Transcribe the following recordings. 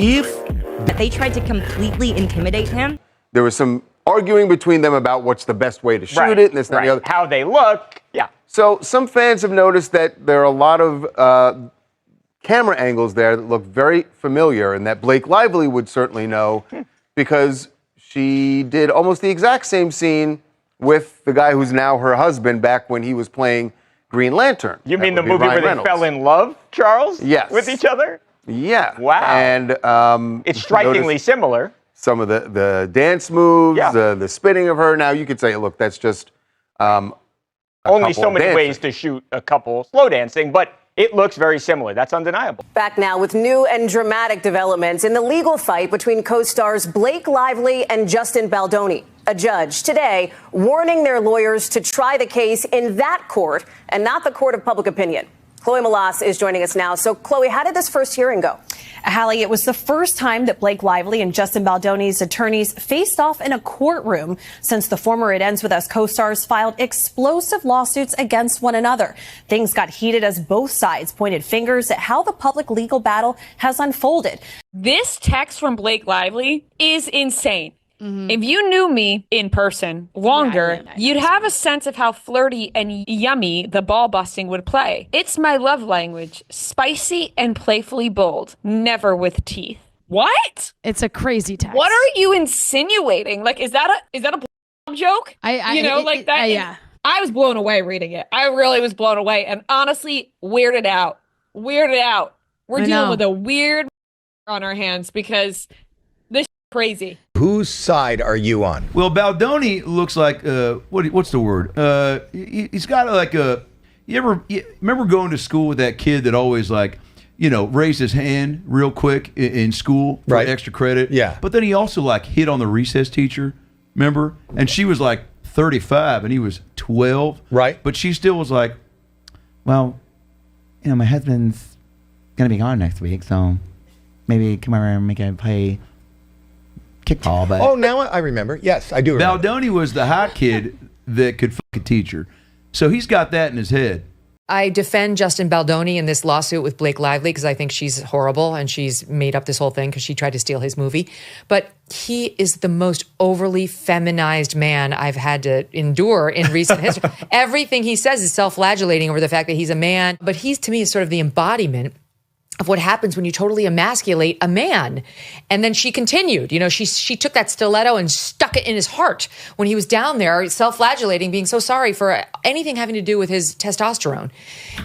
if they tried to completely intimidate him. There was some arguing between them about what's the best way to shoot it, and this and the other. How they look, yeah. So some fans have noticed that there are a lot of camera angles there that look very familiar, and that Blake Lively would certainly know because she did almost the exact same scene with the guy who's now her husband back when he was playing Green Lantern. You mean the would be movie Ryan where Reynolds. they fell in love, Charles? Yes. With each other? Yeah. Wow. And it's strikingly similar. Some of the dance moves, Yeah. the spinning of her. Now you could say, look, that's just only so many ways to shoot a couple slow dancing, but it looks very similar. That's undeniable. Back now with new and dramatic developments in the legal fight between co-stars Blake Lively and Justin Baldoni. A judge today warning their lawyers to try the case in that court and not the court of public opinion. Chloe Malas is joining us now. So, Chloe, how did this first hearing go? Hallie, it was the first time that Blake Lively and Justin Baldoni's attorneys faced off in a courtroom since the former It Ends With Us co-stars filed explosive lawsuits against one another. Things got heated as both sides pointed fingers at how the public legal battle has unfolded. This text from Blake Lively is insane. If you knew me in person longer, you'd have a sense of how flirty and yummy the ball busting would play. It's my love language, spicy and playfully bold, never with teeth. What? It's a crazy text. What are you insinuating? Like, is that a joke? Yeah. I was blown away reading it. I really was blown away, and honestly, weirded out. We're dealing with a weird on our hands because this is crazy. Whose side are you on? Well, Baldoni looks like what's the word? He's got like a. You remember going to school with that kid that always raised his hand real quick in school for extra credit? Yeah. But then he also hit on the recess teacher. Remember? And she was 35 and he was 12. Right. But she still was like, well, my husband's gonna be gone next week, so maybe come over and make a play. Kickball, but oh, now I remember. Yes, I do remember. Baldoni was the hot kid that could fuck a teacher. So he's got that in his head. I defend Justin Baldoni in this lawsuit with Blake Lively because I think she's horrible and she's made up this whole thing because she tried to steal his movie. But he is the most overly feminized man I've had to endure in recent history. Everything he says is self-flagellating over the fact that he's a man. But he's, to me, is sort of the embodiment of what happens when you totally emasculate a man. And then she continued, she took that stiletto and stuck it in his heart when he was down there self-flagellating, being so sorry for anything having to do with his testosterone.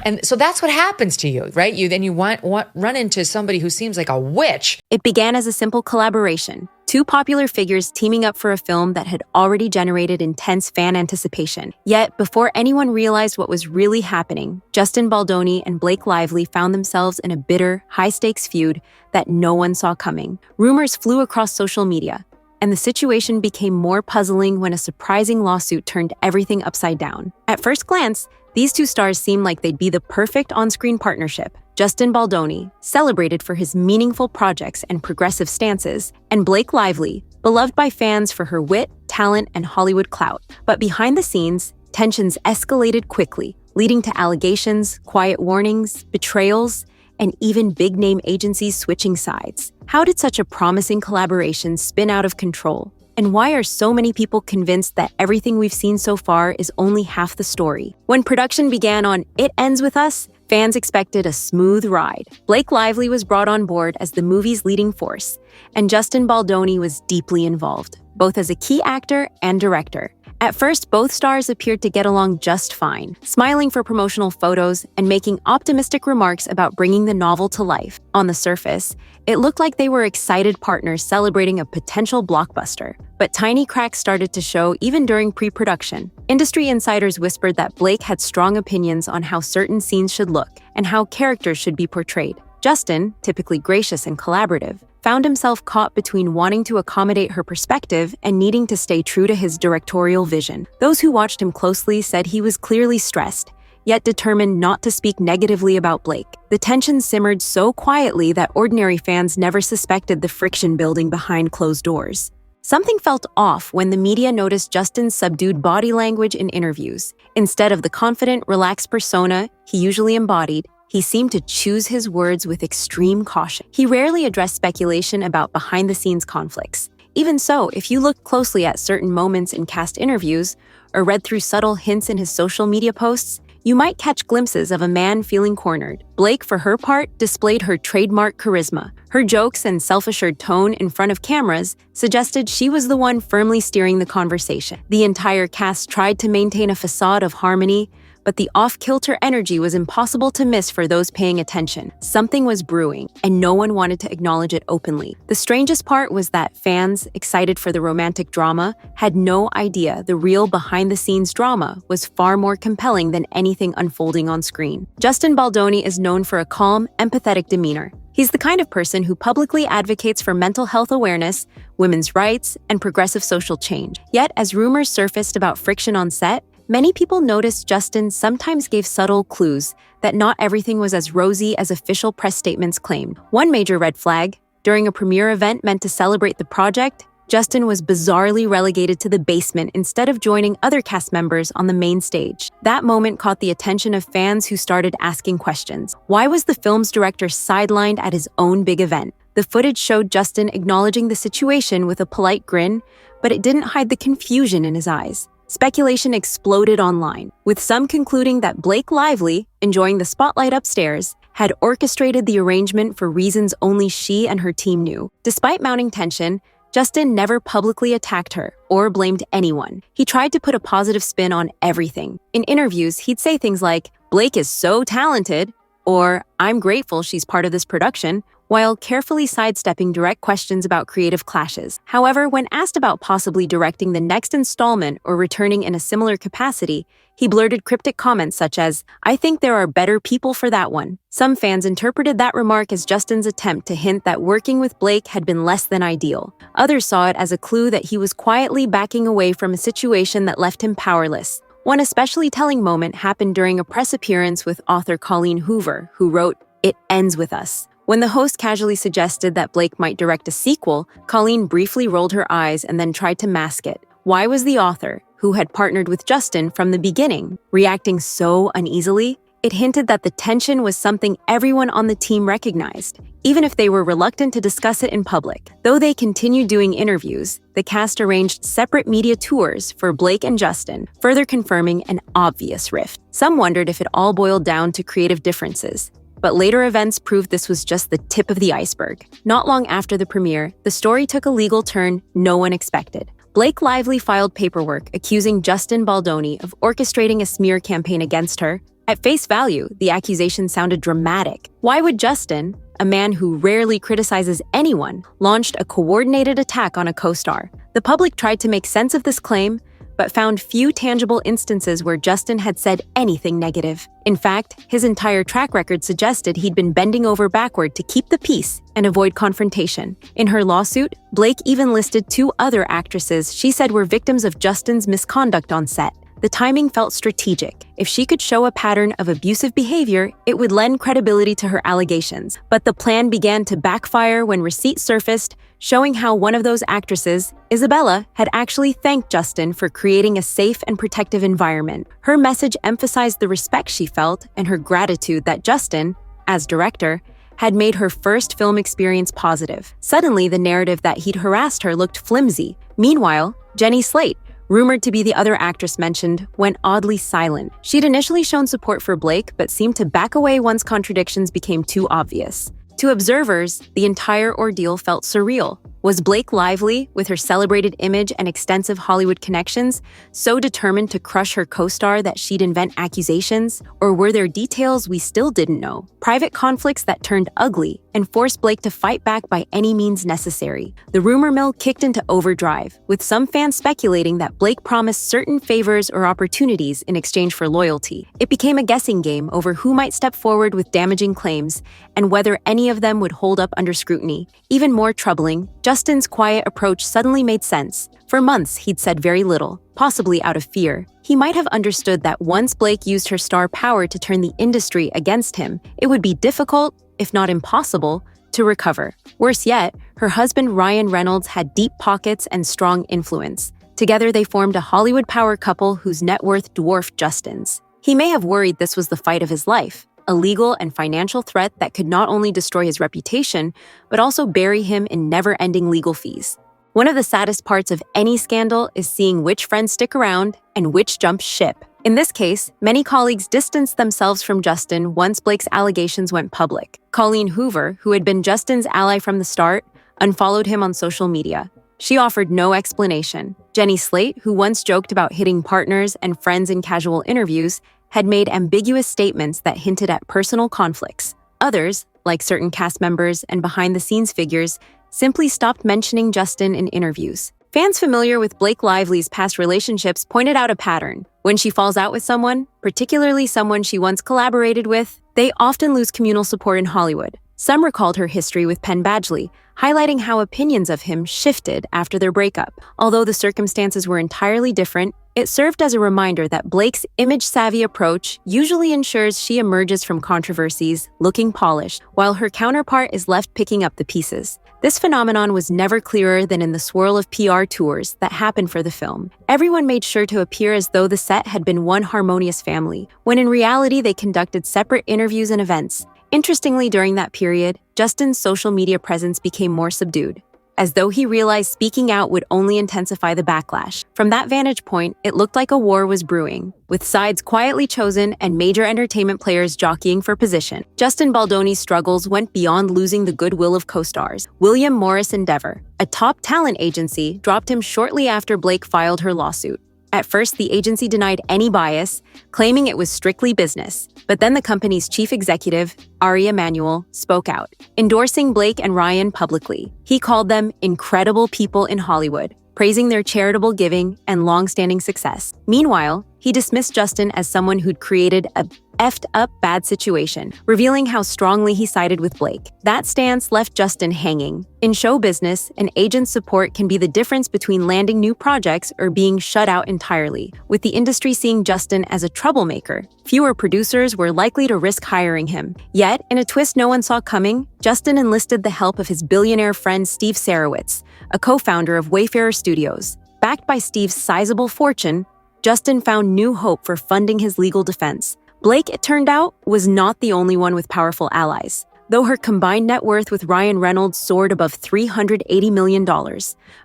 And so that's what happens to you, right? You run into somebody who seems like a witch. It began as a simple collaboration. Two popular figures teaming up for a film that had already generated intense fan anticipation. Yet, before anyone realized what was really happening, Justin Baldoni and Blake Lively found themselves in a bitter, high-stakes feud that no one saw coming. Rumors flew across social media, and the situation became more puzzling when a surprising lawsuit turned everything upside down. At first glance, these two stars seemed like they'd be the perfect on-screen partnership. Justin Baldoni, celebrated for his meaningful projects and progressive stances, and Blake Lively, beloved by fans for her wit, talent, and Hollywood clout. But behind the scenes, tensions escalated quickly, leading to allegations, quiet warnings, betrayals, and even big-name agencies switching sides. How did such a promising collaboration spin out of control? And why are so many people convinced that everything we've seen so far is only half the story? When production began on It Ends With Us, fans expected a smooth ride. Blake Lively was brought on board as the movie's leading force, and Justin Baldoni was deeply involved, both as a key actor and director. At first, both stars appeared to get along just fine, smiling for promotional photos and making optimistic remarks about bringing the novel to life. On the surface, it looked like they were excited partners celebrating a potential blockbuster. But tiny cracks started to show even during pre-production. Industry insiders whispered that Blake had strong opinions on how certain scenes should look and how characters should be portrayed. Justin, typically gracious and collaborative, found himself caught between wanting to accommodate her perspective and needing to stay true to his directorial vision. Those who watched him closely said he was clearly stressed, yet determined not to speak negatively about Blake. The tension simmered so quietly that ordinary fans never suspected the friction building behind closed doors. Something felt off when the media noticed Justin's subdued body language in interviews. Instead of the confident, relaxed persona he usually embodied, he seemed to choose his words with extreme caution. He rarely addressed speculation about behind-the-scenes conflicts. Even so, if you looked closely at certain moments in cast interviews or read through subtle hints in his social media posts, you might catch glimpses of a man feeling cornered. Blake, for her part, displayed her trademark charisma. Her jokes and self-assured tone in front of cameras suggested she was the one firmly steering the conversation. The entire cast tried to maintain a facade of harmony, but the off-kilter energy was impossible to miss for those paying attention. Something was brewing, and no one wanted to acknowledge it openly. The strangest part was that fans, excited for the romantic drama, had no idea the real behind-the-scenes drama was far more compelling than anything unfolding on screen. Justin Baldoni is known for a calm, empathetic demeanor. He's the kind of person who publicly advocates for mental health awareness, women's rights, and progressive social change. Yet, as rumors surfaced about friction on set, many people noticed Justin sometimes gave subtle clues that not everything was as rosy as official press statements claimed. One major red flag, during a premiere event meant to celebrate the project, Justin was bizarrely relegated to the basement instead of joining other cast members on the main stage. That moment caught the attention of fans who started asking questions. Why was the film's director sidelined at his own big event? The footage showed Justin acknowledging the situation with a polite grin, but it didn't hide the confusion in his eyes. Speculation exploded online, with some concluding that Blake Lively, enjoying the spotlight upstairs, had orchestrated the arrangement for reasons only she and her team knew. Despite mounting tension, Justin never publicly attacked her or blamed anyone. He tried to put a positive spin on everything. In interviews, he'd say things like, "Blake is so talented," or "I'm grateful she's part of this production," while carefully sidestepping direct questions about creative clashes. However, when asked about possibly directing the next installment or returning in a similar capacity, he blurted cryptic comments such as, "I think there are better people for that one." Some fans interpreted that remark as Justin's attempt to hint that working with Blake had been less than ideal. Others saw it as a clue that he was quietly backing away from a situation that left him powerless. One especially telling moment happened during a press appearance with author Colleen Hoover, who wrote, "It ends with us." When the host casually suggested that Blake might direct a sequel, Colleen briefly rolled her eyes and then tried to mask it. Why was the author, who had partnered with Justin from the beginning, reacting so uneasily? It hinted that the tension was something everyone on the team recognized, even if they were reluctant to discuss it in public. Though they continued doing interviews, the cast arranged separate media tours for Blake and Justin, further confirming an obvious rift. Some wondered if it all boiled down to creative differences, but later events proved this was just the tip of the iceberg. Not long after the premiere, the story took a legal turn no one expected. Blake Lively filed paperwork accusing Justin Baldoni of orchestrating a smear campaign against her. At face value, the accusation sounded dramatic. Why would Justin, a man who rarely criticizes anyone, launch a coordinated attack on a co-star? The public tried to make sense of this claim, but found few tangible instances where Justin had said anything negative. In fact, his entire track record suggested he'd been bending over backward to keep the peace and avoid confrontation. In her lawsuit, Blake even listed 2 other actresses she said were victims of Justin's misconduct on set. The timing felt strategic. If she could show a pattern of abusive behavior, it would lend credibility to her allegations. But the plan began to backfire when receipts surfaced, showing how one of those actresses, Isabella, had actually thanked Justin for creating a safe and protective environment. Her message emphasized the respect she felt and her gratitude that Justin, as director, had made her first film experience positive. Suddenly, the narrative that he'd harassed her looked flimsy. Meanwhile, Jenny Slate, rumored to be the other actress mentioned, went oddly silent. She'd initially shown support for Blake, but seemed to back away once contradictions became too obvious. To observers, the entire ordeal felt surreal. Was Blake Lively, with her celebrated image and extensive Hollywood connections, so determined to crush her co-star that she'd invent accusations? Or were there details we still didn't know? Private conflicts that turned ugly and forced Blake to fight back by any means necessary. The rumor mill kicked into overdrive, with some fans speculating that Blake promised certain favors or opportunities in exchange for loyalty. It became a guessing game over who might step forward with damaging claims and whether any of them would hold up under scrutiny. Even more troubling, Justin's quiet approach suddenly made sense. For months, he'd said very little, possibly out of fear. He might have understood that once Blake used her star power to turn the industry against him, it would be difficult, if not impossible, to recover. Worse yet, her husband Ryan Reynolds had deep pockets and strong influence. Together, they formed a Hollywood power couple whose net worth dwarfed Justin's. He may have worried this was the fight of his life, a legal and financial threat that could not only destroy his reputation, but also bury him in never-ending legal fees. One of the saddest parts of any scandal is seeing which friends stick around and which jump ship. In this case, many colleagues distanced themselves from Justin once Blake's allegations went public. Colleen Hoover, who had been Justin's ally from the start, unfollowed him on social media. She offered no explanation. Jenny Slate, who once joked about hitting partners and friends in casual interviews, had made ambiguous statements that hinted at personal conflicts. Others, like certain cast members and behind-the-scenes figures, simply stopped mentioning Justin in interviews. Fans familiar with Blake Lively's past relationships pointed out a pattern. When she falls out with someone, particularly someone she once collaborated with, they often lose communal support in Hollywood. Some recalled her history with Penn Badgley, highlighting how opinions of him shifted after their breakup. Although the circumstances were entirely different, it served as a reminder that Blake's image-savvy approach usually ensures she emerges from controversies looking polished, while her counterpart is left picking up the pieces. This phenomenon was never clearer than in the swirl of PR tours that happened for the film. Everyone made sure to appear as though the set had been one harmonious family, when in reality they conducted separate interviews and events. Interestingly, during that period, Justin's social media presence became more subdued, as though he realized speaking out would only intensify the backlash. From that vantage point, it looked like a war was brewing, with sides quietly chosen and major entertainment players jockeying for position. Justin Baldoni's struggles went beyond losing the goodwill of co-stars. William Morris Endeavor, a top talent agency, dropped him shortly after Blake filed her lawsuit. At first, the agency denied any bias, claiming it was strictly business. But then the company's chief executive, Ari Emanuel, spoke out, endorsing Blake and Ryan publicly. He called them incredible people in Hollywood, praising their charitable giving and long-standing success. Meanwhile, he dismissed Justin as someone who'd created a effed up bad situation, revealing how strongly he sided with Blake. That stance left Justin hanging. In show business, an agent's support can be the difference between landing new projects or being shut out entirely. With the industry seeing Justin as a troublemaker, fewer producers were likely to risk hiring him. Yet, in a twist no one saw coming, Justin enlisted the help of his billionaire friend Steve Sarowitz, a co-founder of Wayfarer Studios. Backed by Steve's sizable fortune, Justin found new hope for funding his legal defense. Blake, it turned out, was not the only one with powerful allies. Though her combined net worth with Ryan Reynolds soared above $380 million,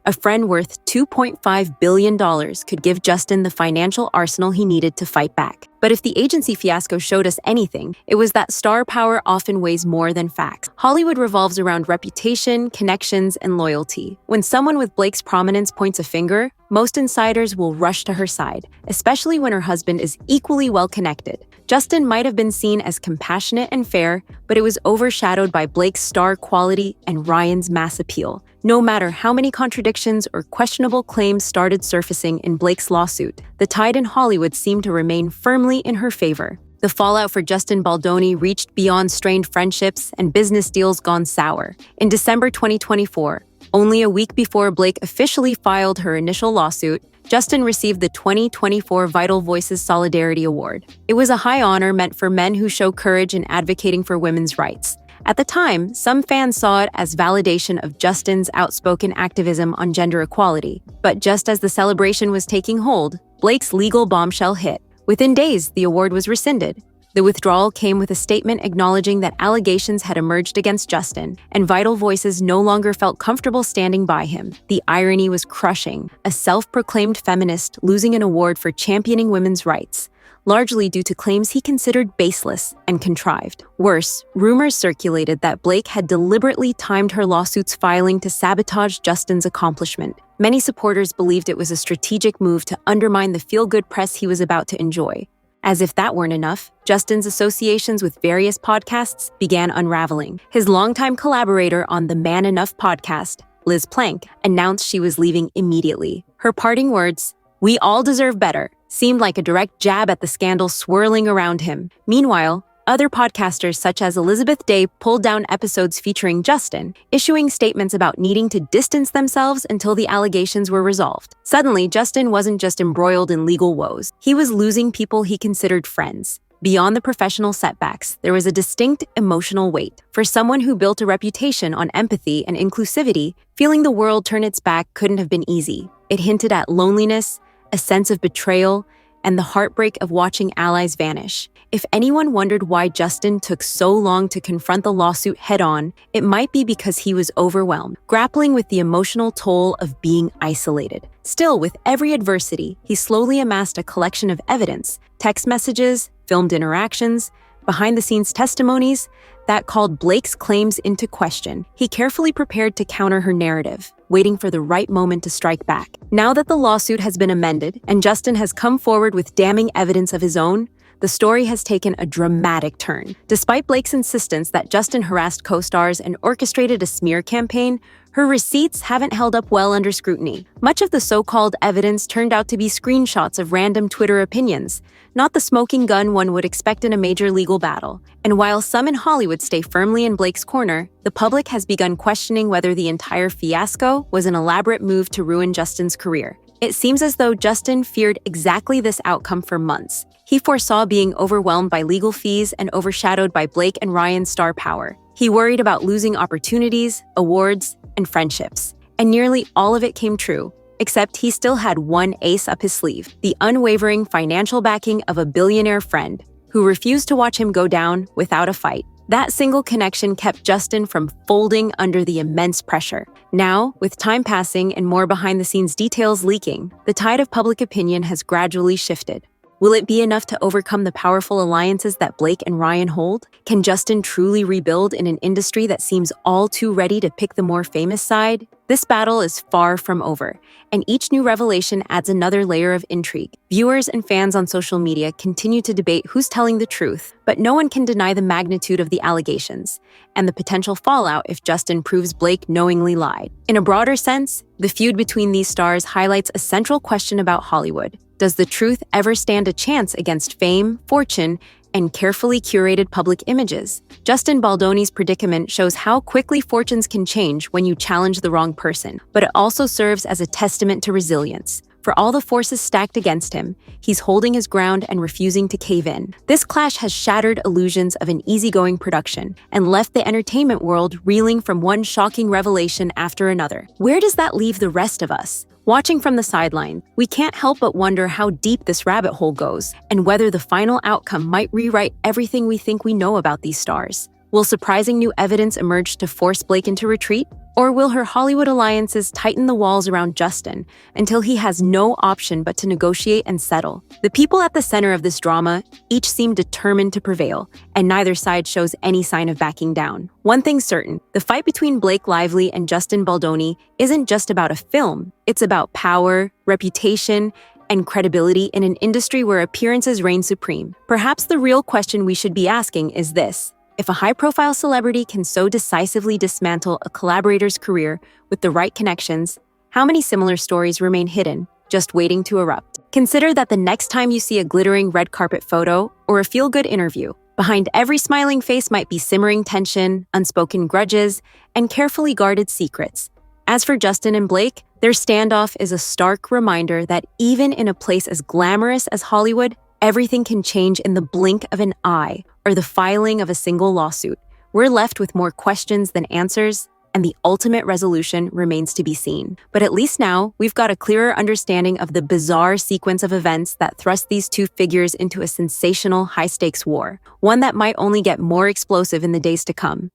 a friend worth $2.5 billion could give Justin the financial arsenal he needed to fight back. But if the agency fiasco showed us anything, it was that star power often weighs more than facts. Hollywood revolves around reputation, connections, and loyalty. When someone with Blake's prominence points a finger, most insiders will rush to her side, especially when her husband is equally well-connected. Justin might have been seen as compassionate and fair, but it was overshadowed by Blake's star quality and Ryan's mass appeal. No matter how many contradictions or questionable claims started surfacing in Blake's lawsuit, the tide in Hollywood seemed to remain firmly in her favor. The fallout for Justin Baldoni reached beyond strained friendships and business deals gone sour. In December 2024, only a week before Blake officially filed her initial lawsuit, Justin received the 2024 Vital Voices Solidarity Award. It was a high honor meant for men who show courage in advocating for women's rights. At the time, some fans saw it as validation of Justin's outspoken activism on gender equality. But just as the celebration was taking hold, Blake's legal bombshell hit. Within days, the award was rescinded. The withdrawal came with a statement acknowledging that allegations had emerged against Justin, and Vital Voices no longer felt comfortable standing by him. The irony was crushing, a self-proclaimed feminist losing an award for championing women's rights, largely due to claims he considered baseless and contrived. Worse, rumors circulated that Blake had deliberately timed her lawsuit's filing to sabotage Justin's accomplishment. Many supporters believed it was a strategic move to undermine the feel-good press he was about to enjoy. As if that weren't enough, Justin's associations with various podcasts began unraveling. His longtime collaborator on the Man Enough podcast, Liz Plank, announced she was leaving immediately. Her parting words, "We all deserve better," seemed like a direct jab at the scandal swirling around him. Meanwhile, other podcasters such as Elizabeth Day pulled down episodes featuring Justin, issuing statements about needing to distance themselves until the allegations were resolved. Suddenly, Justin wasn't just embroiled in legal woes. He was losing people he considered friends. Beyond the professional setbacks, there was a distinct emotional weight. For someone who built a reputation on empathy and inclusivity, feeling the world turn its back couldn't have been easy. It hinted at loneliness, a sense of betrayal, and the heartbreak of watching allies vanish. If anyone wondered why Justin took so long to confront the lawsuit head-on, it might be because he was overwhelmed, grappling with the emotional toll of being isolated. Still, with every adversity, he slowly amassed a collection of evidence, text messages, filmed interactions, behind-the-scenes testimonies that called Blake's claims into question. He carefully prepared to counter her narrative, waiting for the right moment to strike back. Now that the lawsuit has been amended and Justin has come forward with damning evidence of his own, the story has taken a dramatic turn. Despite Blake's insistence that Justin harassed co-stars and orchestrated a smear campaign, her receipts haven't held up well under scrutiny. Much of the so-called evidence turned out to be screenshots of random Twitter opinions, not the smoking gun one would expect in a major legal battle. And while some in Hollywood stay firmly in Blake's corner, the public has begun questioning whether the entire fiasco was an elaborate move to ruin Justin's career. It seems as though Justin feared exactly this outcome for months. He foresaw being overwhelmed by legal fees and overshadowed by Blake and Ryan's star power. He worried about losing opportunities, awards, and friendships. And nearly all of it came true, except he still had one ace up his sleeve, the unwavering financial backing of a billionaire friend who refused to watch him go down without a fight. That single connection kept Justin from folding under the immense pressure. Now, with time passing and more behind-the-scenes details leaking, the tide of public opinion has gradually shifted. Will it be enough to overcome the powerful alliances that Blake and Ryan hold? Can Justin truly rebuild in an industry that seems all too ready to pick the more famous side? This battle is far from over, and each new revelation adds another layer of intrigue. Viewers and fans on social media continue to debate who's telling the truth, but no one can deny the magnitude of the allegations and the potential fallout if Justin proves Blake knowingly lied. In a broader sense, the feud between these stars highlights a central question about Hollywood. Does the truth ever stand a chance against fame, fortune, and carefully curated public images? Justin Baldoni's predicament shows how quickly fortunes can change when you challenge the wrong person, but it also serves as a testament to resilience. For all the forces stacked against him, he's holding his ground and refusing to cave in. This clash has shattered illusions of an easygoing production and left the entertainment world reeling from one shocking revelation after another. Where does that leave the rest of us? Watching from the sideline, we can't help but wonder how deep this rabbit hole goes and whether the final outcome might rewrite everything we think we know about these stars. Will surprising new evidence emerge to force Blake into retreat? Or will her Hollywood alliances tighten the walls around Justin until he has no option but to negotiate and settle? The people at the center of this drama each seem determined to prevail, and neither side shows any sign of backing down. One thing's certain, the fight between Blake Lively and Justin Baldoni isn't just about a film. It's about power, reputation, and credibility in an industry where appearances reign supreme. Perhaps the real question we should be asking is this: if a high-profile celebrity can so decisively dismantle a collaborator's career with the right connections, how many similar stories remain hidden, just waiting to erupt? Consider that the next time you see a glittering red carpet photo or a feel-good interview, behind every smiling face might be simmering tension, unspoken grudges, and carefully guarded secrets. As for Justin and Blake, their standoff is a stark reminder that even in a place as glamorous as Hollywood, everything can change in the blink of an eye or the filing of a single lawsuit. We're left with more questions than answers, and the ultimate resolution remains to be seen. But at least now, we've got a clearer understanding of the bizarre sequence of events that thrust these two figures into a sensational, high-stakes war, one that might only get more explosive in the days to come.